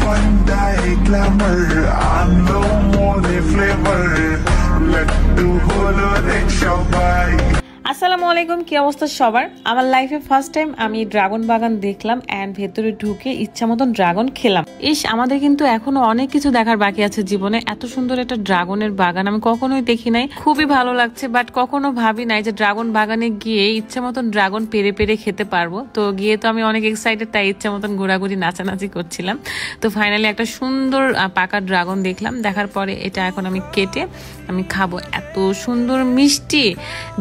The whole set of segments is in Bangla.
Bandai glamour, আনলো মনে ফ্লেভার, লাড্ডু হলো রিকশা বাইক। আসসালামু আলাইকুম, কি অবস্থা সবার? আমার লাইফে ফার্স্ট টাইম আমি ড্রাগন বাগান দেখলাম এন্ড ভেতরে ঢুকে ইচ্ছা মতন ড্রাগন খেলাম। আমাদের কিন্তু এখনো অনেক কিছু দেখার বাকি আছে জীবনে। এত সুন্দর একটা ড্রাগনের বাগান আমি কখনোই দেখি নাই, খুবই ভালো লাগছে। বাট কখনো ভাবি নাই যে ড্রাগন বাগানে গিয়ে ইচ্ছা মতন ড্রাগন পেরে পেরে খেতে পারবো। তো গিয়ে তো আমি অনেক এক্সাইটেড, তাই ইচ্ছা মতন ঘোরাঘুরি নাচানাচি করছিলাম। তো ফাইনালি একটা সুন্দর পাকা ড্রাগন দেখলাম। দেখার পরে এটা এখন আমি কেটে আমি খাবো। এত সুন্দর মিষ্টি,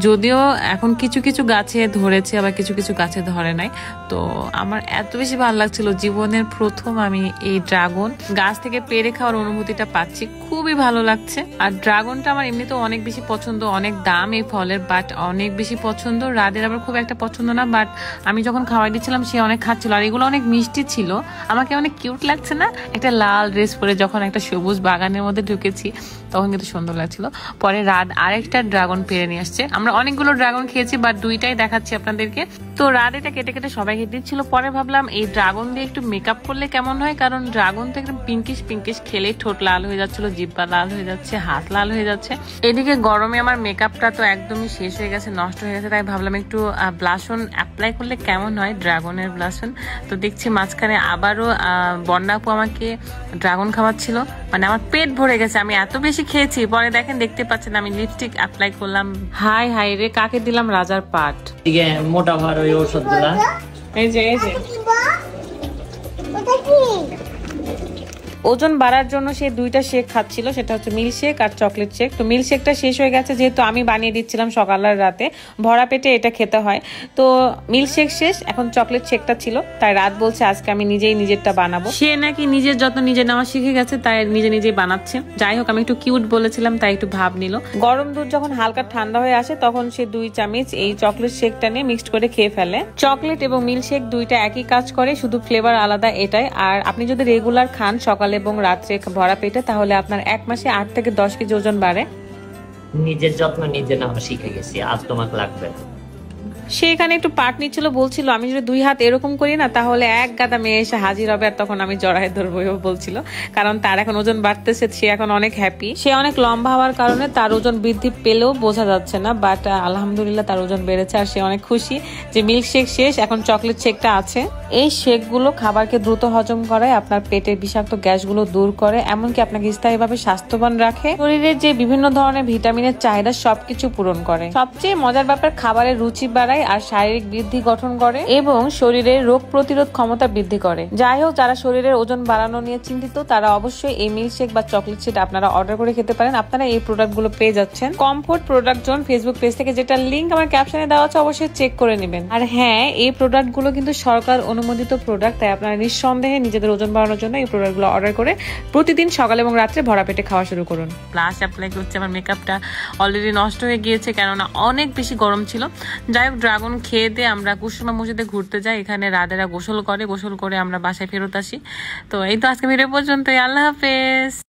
যদিও এখন কিছু কিছু গাছে ধরেছে আবার কিছু কিছু গাছে ধরে নাই। তো আমার এত বেশি ভালো লাগছিল, জীবনের প্রথম আমি এই ড্রাগন গাছ থেকে পেরে খাওয়ার অনুভূতিটা পাচ্ছি, খুবই ভালো লাগছে। আর ড্রাগনটা আমার এমনিতেও অনেক বেশি পছন্দ, অনেক দাম এই ফলের, বাট অনেক বেশি পছন্দ। রাদের আবার খুব একটা পছন্দ না, বাট আমি যখন খাওয়াই দিচ্ছিলাম সে অনেক খাচ্ছিল। আর এগুলো অনেক মিষ্টি ছিল, আমাকে অনেক কিউট লাগছে না? একটা লাল ড্রেস পরে যখন একটা সবুজ বাগানের মধ্যে ঢুকেছি তখন কিন্তু সুন্দর লাগছিল। পরে রাত আরেকটা ড্রাগন পেরে নিয়ে আসছে। আমরা অনেকগুলো ড্রাগন খেয়েছি, বাট দুইটাই দেখাচ্ছি আপনাদেরকে। তো রাত এটা কেটে কেটে সবাইকে দিচ্ছিল। পরে ভাবলাম এই ড্রাগন দিয়ে একটু মেকআপ করলে কেমন হয়, কারণ ড্রাগন তো একদম পিঙ্কিশ পিঙ্কিশ, খেলে ঠোঁট লাল হয়ে যাচ্ছিল, জিব্বা লাল হয়ে যাচ্ছে, হাত লাল হয়ে যাচ্ছে। এদিকে গরমে আমার মেকআপটা তো একদমই শেষ হয়ে গেছে, নষ্ট হয়ে গেছে। তাই ভাবলাম একটু ব্লাশন অ্যাপ্লাই করলে কেমন হয়, ড্রাগনের ব্লাশন। তো দেখছি মাঝখানে আবারও বন্যা আপু আমাকে ড্রাগন খাওয়াচ্ছিল, মানে আমার পেট ভরে গেছে, আমি এত বেশি খেয়েছি। পরে দেখেন, দেখতে পাচ্ছেন আমি লিপস্টিক অ্যাপ্লাই করলাম। হাই হাই রে, কাকে দিলাম রাজার পাট। মোটা ভার ওই ওষুধগুলা, এই যে ওজন বাড়ার জন্য সে দুইটা শেক খাচ্ছিল, সেটা হচ্ছে মিল্ক শেক আর চকলেট শেক। তো মিল্ক শেকটা শেষ হয়ে গেছে, যেহেতু আমি বানিয়ে দিচ্ছিলাম সকাল আর রাতে, ভরা পেটে এটা খেতে হয়। তো মিল্ক শেক শেষ, এখন চকলেট শেকটা ছিল, তাই রাত বলছে আজকে আমি নিজেই নিজেরটা বানাবো। সে নাকি নিজের যত্ন নিজে নেওয়া শিখে গেছে, তাই নিজেই বানাচ্ছে। যাই হোক, আমি একটু কিউট বলেছিলাম তাই একটু ভাব নিল। গরম দুধ যখন হালকা ঠান্ডা হয়ে আসে তখন সে 2 চামচ এই চকলেট শেকটা নিয়ে মিক্সড করে খেয়ে ফেলে। চকলেট এবং মিল্ক শেক দুইটা একই কাজ করে, শুধু ফ্লেভার আলাদা এটাই। আর আপনি যদি রেগুলার খান সকালে এবং রাত্রে ভরা পেটে, তাহলে আপনার 1 মাসে 8 থেকে 10 কেজি ওজন বাড়ে। নিজের যত্ন নিজে নেওয়া শিখে গেছি, আর তোমাকে লাগবে। সে এখানে একটু পাট নিচ্ছিল, বলছিল আমি যদি 2 হাত এরকম করি না তাহলে এক গাদা মেয়ে এসে হাজির হবে, আর তখন আমি জড়ায় ধরবো বলছিল। কারণ তার এখন ওজন বাড়তেছে, সে এখন অনেক হ্যাপি। সে অনেক লম্বা হওয়ার কারণে তার ওজন বৃদ্ধি পেলেও বোঝা যাচ্ছে না, বাট আলহামদুলিল্লাহ তার ওজন বেড়েছে। আর সে অনেক খুশি যে মিল্ক শেক শেষ, এখন চকলেট শেকটা আছে। এই শেকগুলো খাবারকে দ্রুত হজম করে, আপনার পেটের বিষাক্ত গ্যাসগুলো দূর করে, এমনকি আপনাকে স্থায়ীভাবে স্বাস্থ্যবান রাখে, শরীরের যে বিভিন্ন ধরনের ভিটামিনের চাহিদা সবকিছু পূরণ করে। সবচেয়ে মজার ব্যাপার, খাবারের রুচি বাড়ায় আর শারীরিক বৃদ্ধি গঠন করে এবং শরীরের রোগ প্রতিরোধ ক্ষমতা বৃদ্ধি করে। যাই হোক, যারা শরীরের ওজন বাড়ানো নিয়ে চিন্তিত তারা অবশ্যই এই মিল্ক শেক বা চকলেট শেক আপনারা অর্ডার করে খেতে পারেন। আপনারা এই প্রোডাক্টগুলো পেয়ে যাচ্ছেন comfort product zone Facebook page থেকে, যেটা লিংক আমার ক্যাপশনে দেওয়া আছে, অবশ্যই চেক করে নেবেন। আর হ্যাঁ, এই প্রোডাক্টগুলো কিন্তু সরকার অনুমোদিত প্রোডাক্ট, তাই আপনারা নিঃসন্দেহে নিজেদের ওজন বাড়ানোর জন্য এই প্রোডাক্টগুলো অর্ডার করে প্রতিদিন সকালে এবং রাত্রে ভরা পেটে খাওয়া শুরু করুন। ব্লাশ অ্যাপ্লাই করছে, আমার মেকআপটা অলরেডি নষ্ট হয়ে গিয়েছে কেননা অনেক বেশি গরম ছিল। যাই হোক, ড্রাগন খেয়ে দিয়ে আমরা কুসুমা মসজিদে ঘুরতে যাই। এখানে রাতেরা গোসল করে আমরা বাসায় ফেরত আসি। তো এই তো আজকে ভিডিও পর্যন্ত, আল্লাহ হাফেজ।